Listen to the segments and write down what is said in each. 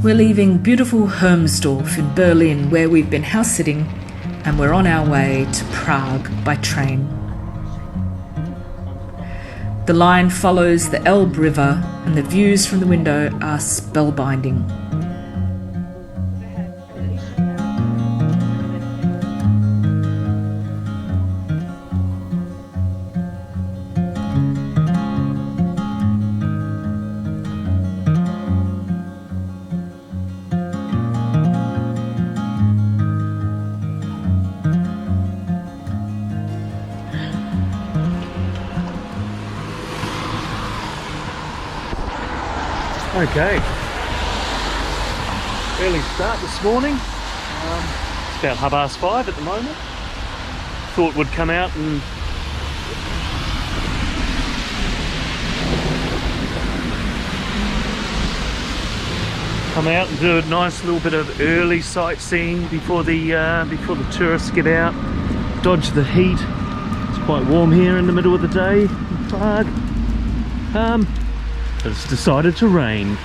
We're leaving beautiful Hermsdorf in Berlin, where we've been house sitting, and we're on our way to Prague by train. The line follows the Elbe River, and the views from the window are spellbinding. Okay, early start this morning. It's about 5:30 at the moment. Thought we'd come out and do a nice little bit of early sightseeing before the tourists get out. Dodge the heat. It's quite warm here in the middle of the day in Prague. But it's decided to rain.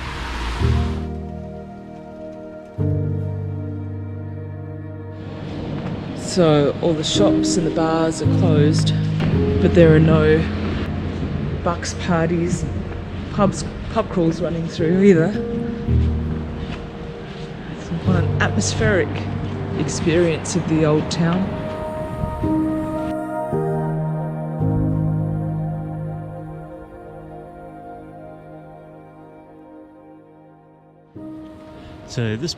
So all the shops and the bars are closed, but there are no bucks parties, pub crawls running through either. It's quite an atmospheric experience of the old town. So this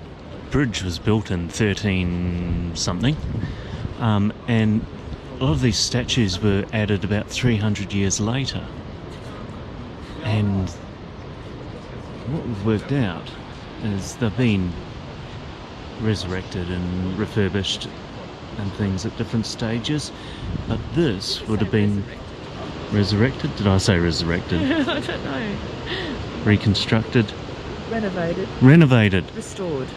bridge was built in 13 something, and a lot of these statues were added about 300 years later. And what we've worked out is they've been resurrected and refurbished and things at different stages, but this would have been resurrected. Did I say resurrected? I don't know. Reconstructed. Renovated. Restored.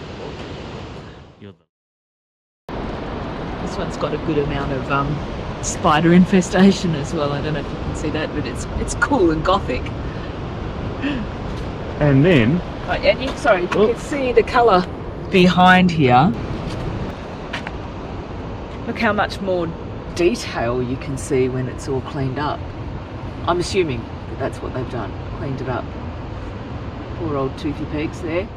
This one's got a good amount of spider infestation as well. I don't know if you can see that, but it's cool and gothic. And then... Oh, and you can see the colour behind here. Look how much more detail you can see when it's all cleaned up. I'm assuming that that's what they've done, cleaned it up. Poor old toothy pegs there.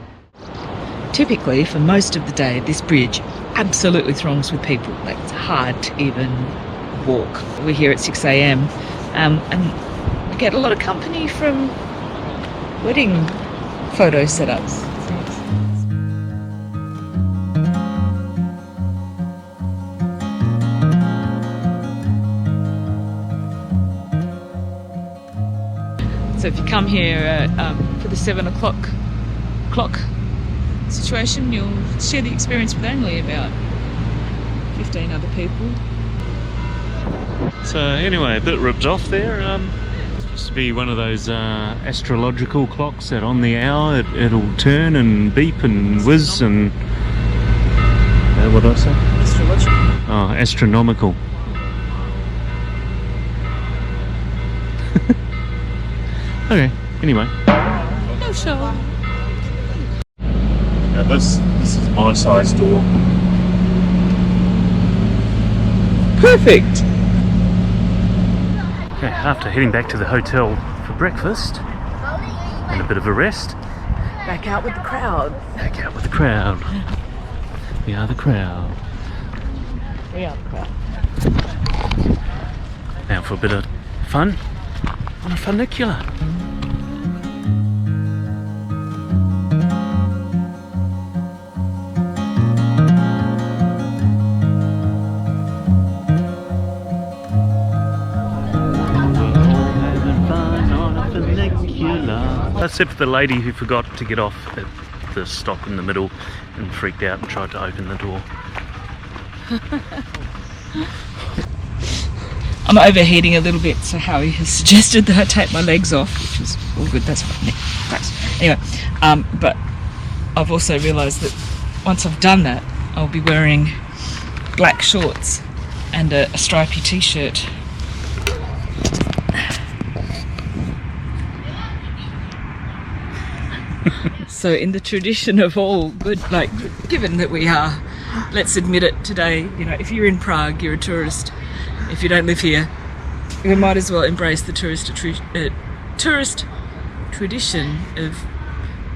Typically, for most of the day, this bridge absolutely throngs with people. Like, it's hard to even walk. We're here at 6 a.m. And we get a lot of company from wedding photo setups. So if you come here for the 7 o'clock situation, you'll share the experience with only about 15 other people. So anyway, a bit ripped off there. Supposed to be one of those astrological clocks that on the hour it'll turn and beep and whiz and... what did I say? Astrological. Oh, astronomical. Okay, anyway. No show. Now this is my size door. Perfect. Okay, after heading back to the hotel for breakfast and a bit of a rest. Back out with the crowd. Back out with the crowd. We are the crowd. We are the crowd. Now for a bit of fun on a funicular. Except for the lady who forgot to get off at the stop in the middle and freaked out and tried to open the door. I'm overheating a little bit, so Howie has suggested that I take my legs off, which is all good. That's fine. Yeah, thanks. Anyway, but I've also realised that once I've done that, I'll be wearing black shorts and a stripy t-shirt. So in the tradition of all good, like, given that we are, let's admit it today, you know, if you're in Prague, you're a tourist. If you don't live here, we might as well embrace the tourist tradition of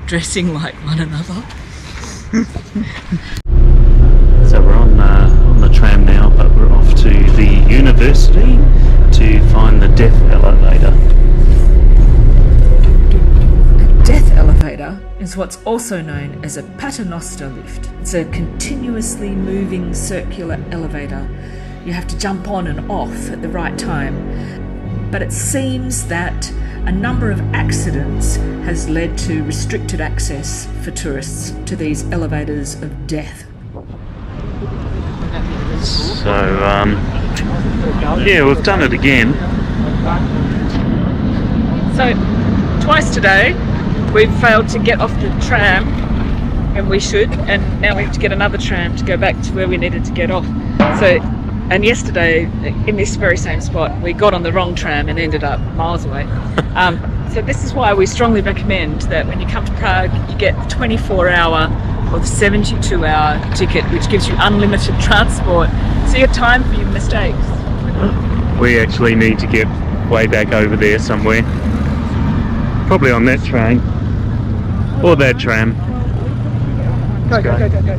dressing like one another. So we're on the tram now, but we're off to the university to find the death elevator. A death elevator is what's also known as a paternoster lift. It's a continuously moving circular elevator. You have to jump on and off at the right time. But it seems that a number of accidents has led to restricted access for tourists to these elevators of death. So, yeah, we've done it again. So, twice today, we've failed to get off the tram, and we should, and now we have to get another tram to go back to where we needed to get off. So, and yesterday, in this very same spot, we got on the wrong tram and ended up miles away. So this is why we strongly recommend that when you come to Prague, you get the 24-hour or the 72-hour ticket, which gives you unlimited transport. So you have time for your mistakes. We actually need to get way back over there somewhere. Probably on that train. Or that tram. Go, go, go, go, go.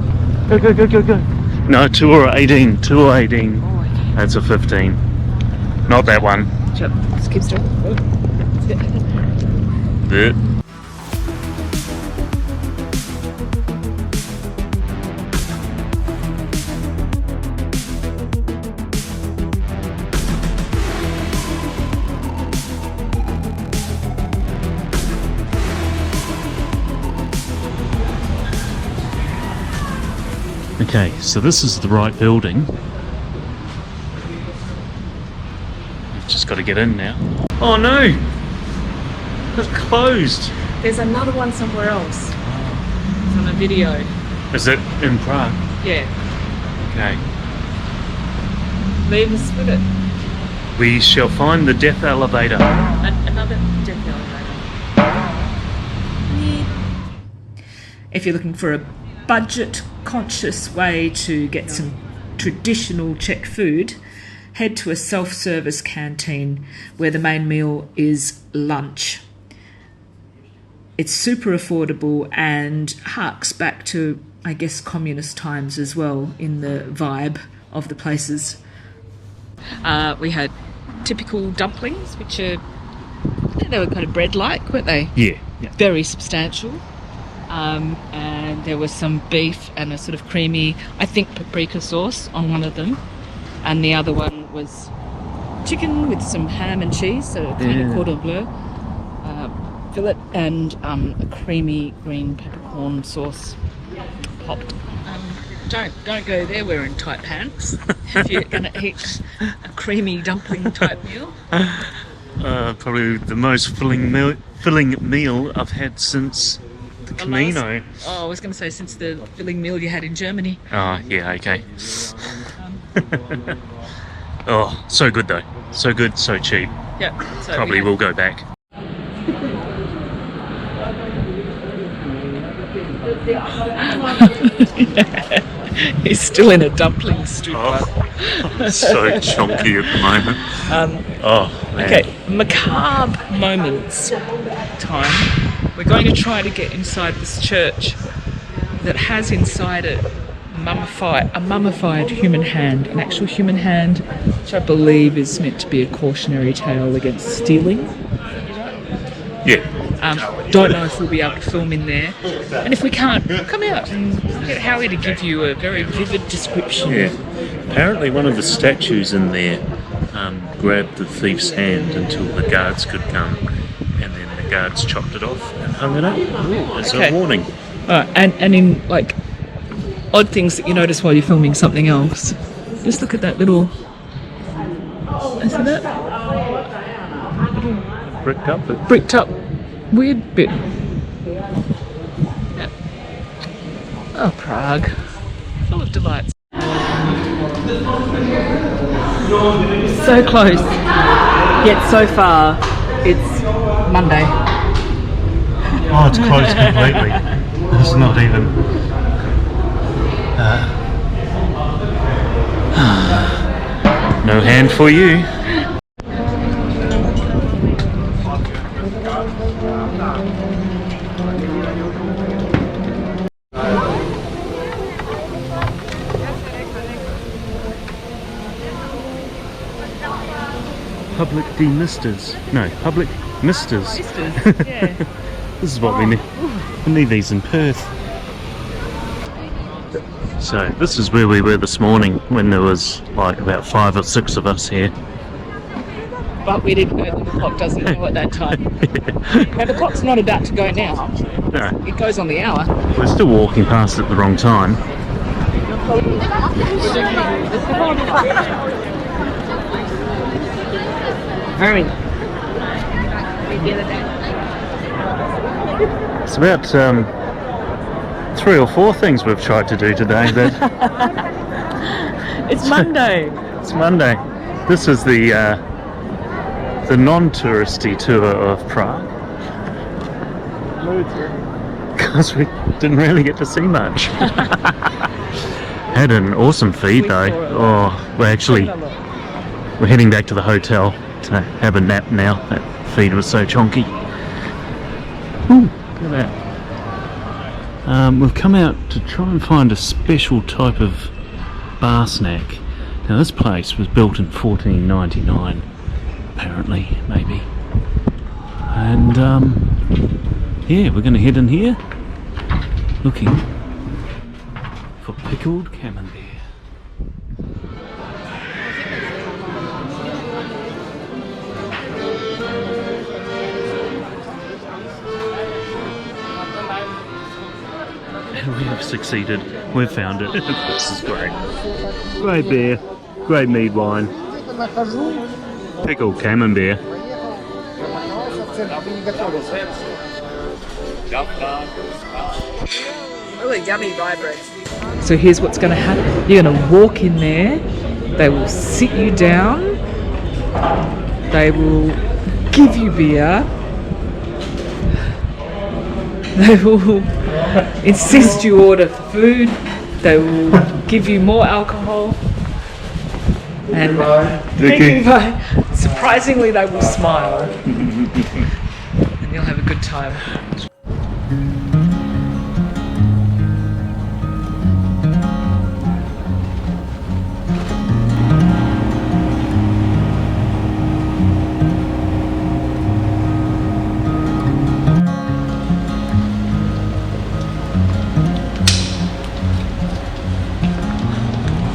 Go, go, go, go, go. No, 2 or 18. 2 or 18. Oh, okay. That's a 15. Not that one. Shut up. Just keep still. There. Okay, so this is the right building. We've just got to get in now. Oh no! It's closed! There's another one somewhere else. It's on a video. Is it in Prague? Yeah. Okay. Leave us with it. We shall find the death elevator. Another death elevator. If you're looking for a budget-conscious way to get some traditional Czech food, head to a self-service canteen where the main meal is lunch. It's super affordable and harks back to, I guess, communist times as well in the vibe of the places. We had typical dumplings, which are, they were kind of bread-like, weren't they? Yeah. Very substantial. And there was some beef and a sort of creamy, I think, paprika sauce on one of them. And the other one was chicken with some ham and cheese, so a kind of cordon bleu fillet, and a creamy green peppercorn sauce popped. Don't go there wearing tight pants if you're going to eat a creamy dumpling type meal. Probably the most filling meal I've had since the Camino. I was going to say since the filling meal you had in Germany. Oh, yeah, okay. Oh, so good though. So good, so cheap. Yeah. So Probably will go back. He's still in a dumpling stupor. Oh, so chunky at the moment. Oh, man. Okay, macabre moments time. We're going to try to get inside this church that has inside it a mummified human hand, an actual human hand, which I believe is meant to be a cautionary tale against stealing. Yeah. Don't know if we'll be able to film in there, and if we can't, we'll come out and get Howie to give you a very vivid description. Yeah. Apparently one of the statues in there grabbed the thief's hand until the guards could come, and then the guards chopped it off and hung it up as a warning. And in like odd things that you notice while you're filming something else, just look at that little. See that? Bricked up weird bit. Yeah. Oh, Prague. Full of delights. So close, yet so far. It's Monday. Oh, it's closed completely. It's not even... no hand for you. Public demisters. No, public misters. Yeah. This is what we need. We need these in Perth. So this is where we were this morning when there was like about 5 or 6 of us here. But we didn't know that the clock doesn't go at that time. Now the clock's not about to go now. No, It goes on the hour. we're still walking past at the wrong time. Very. It's about 3 or 4 things we've tried to do today, but It's Monday. it's Monday. This is the non-touristy tour of Prague. Because we didn't really get to see much. Had an awesome feed though. Oh, we're heading back to the hotel to have a nap now. That feed was so chonky. Ooh, look at that. We've come out to try and find a special type of bar snack. Now this place was built in 1499, apparently, maybe. And yeah, we're going to head in here looking for pickled camembert. And we have succeeded. We've found it. This is great. Great beer, great mead wine, pickled camembert. Really yummy, vibrant. So here's what's going to happen. You're going to walk in there. They will sit you down. They will give you beer. They will insist you order food. They will give you more alcohol. And surprisingly, they will smile. And you'll have a good time.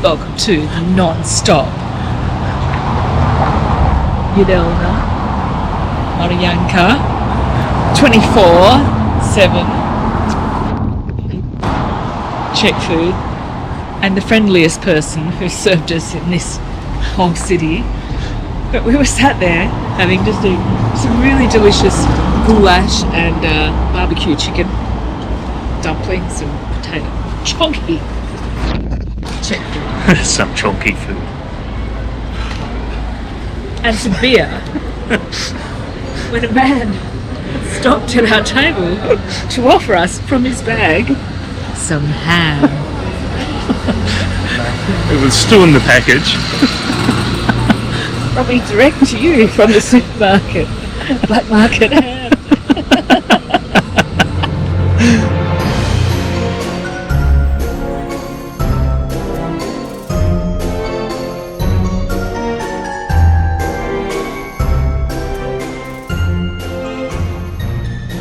Welcome to non-stop Yadelna Marianka 24/7 Czech food, and the friendliest person who served us in this whole city. But we were sat there having just some really delicious goulash and barbecue chicken, dumplings and potato chonky Czech food. Some chonky food. And some beer. When a man stopped at our table to offer us from his bag some ham. It was still in the package. Probably direct to you from the supermarket. Black market ham.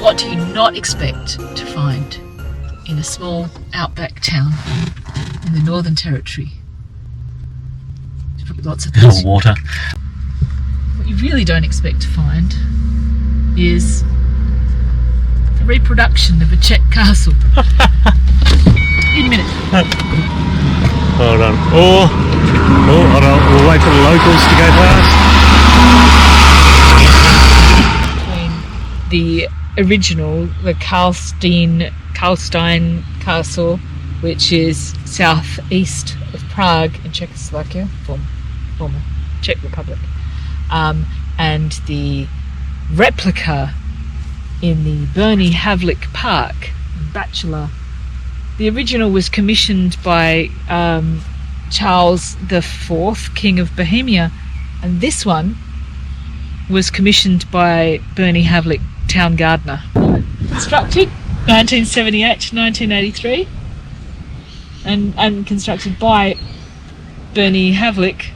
What do you not expect to find in a small outback town in the Northern Territory? There's probably lots of things. Water. What you really don't expect to find is a reproduction of a Czech castle. In a minute. Hold on. Oh, hold on. We'll wait for the locals to go past. Between the original, the Karlstein Castle, which is southeast of Prague in Czechoslovakia, former Czech Republic, and the replica in the Bernie Havlik Park, Bachelor. The original was commissioned by Charles IV, King of Bohemia, and this one was commissioned by Bernie Havlik, town gardener. Constructed 1978 to 1983 and constructed by Bernie Havlik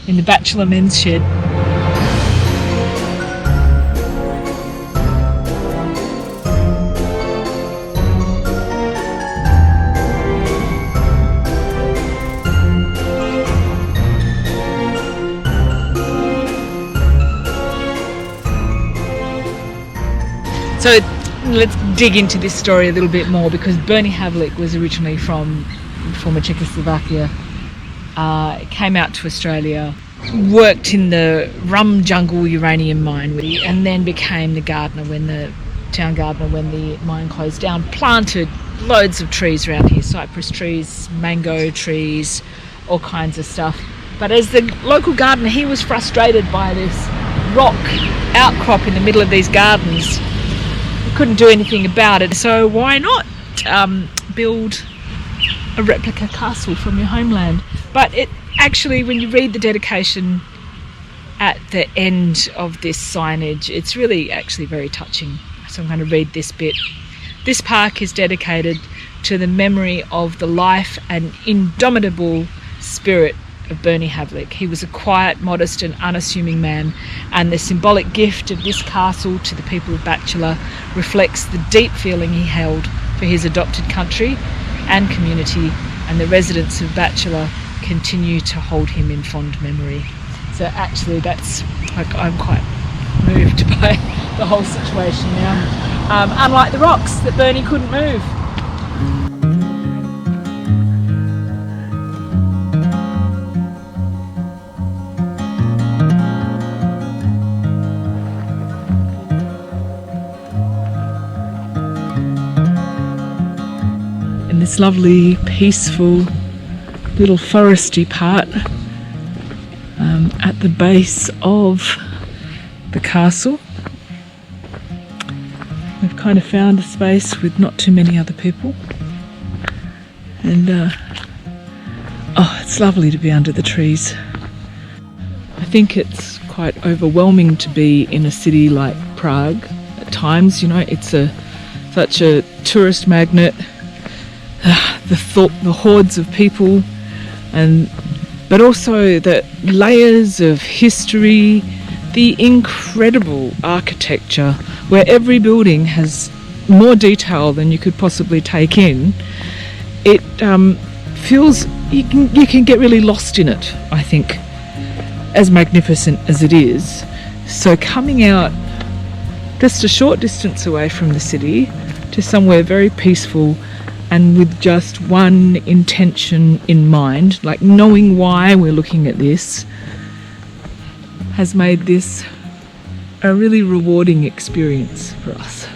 in the Bachelor Men's Shed. So let's dig into this story a little bit more, because Bernie Havlik was originally from former Czechoslovakia. Came out to Australia, worked in the rum jungle uranium mine, and then became the gardener when the town gardener when the mine closed down. Planted loads of trees around here, cypress trees, mango trees, all kinds of stuff. But as the local gardener, he was frustrated by this rock outcrop in the middle of these gardens. Couldn't do anything about it, so why not build a replica castle from your homeland? But it actually, when you read the dedication at the end of this signage, it's really actually very touching. So I'm going to read this bit. This park is dedicated to the memory of the life and indomitable spirit of Bernie Havlik. He was a quiet, modest and unassuming man, and the symbolic gift of this castle to the people of Bachelor reflects the deep feeling he held for his adopted country and community, and the residents of Bachelor continue to hold him in fond memory. So actually that's, like, I'm quite moved by the whole situation now. Unlike the rocks that Bernie couldn't move. In this lovely, peaceful, little foresty part at the base of the castle. We've kind of found a space with not too many other people, and it's lovely to be under the trees. I think it's quite overwhelming to be in a city like Prague at times. You know, it's such a tourist magnet. The hordes of people, but also the layers of history, the incredible architecture, where every building has more detail than you could possibly take in. It feels you can get really lost in it, I think, as magnificent as it is. So coming out just a short distance away from the city to somewhere very peaceful, and with just one intention in mind, like knowing why we're looking at this, has made this a really rewarding experience for us.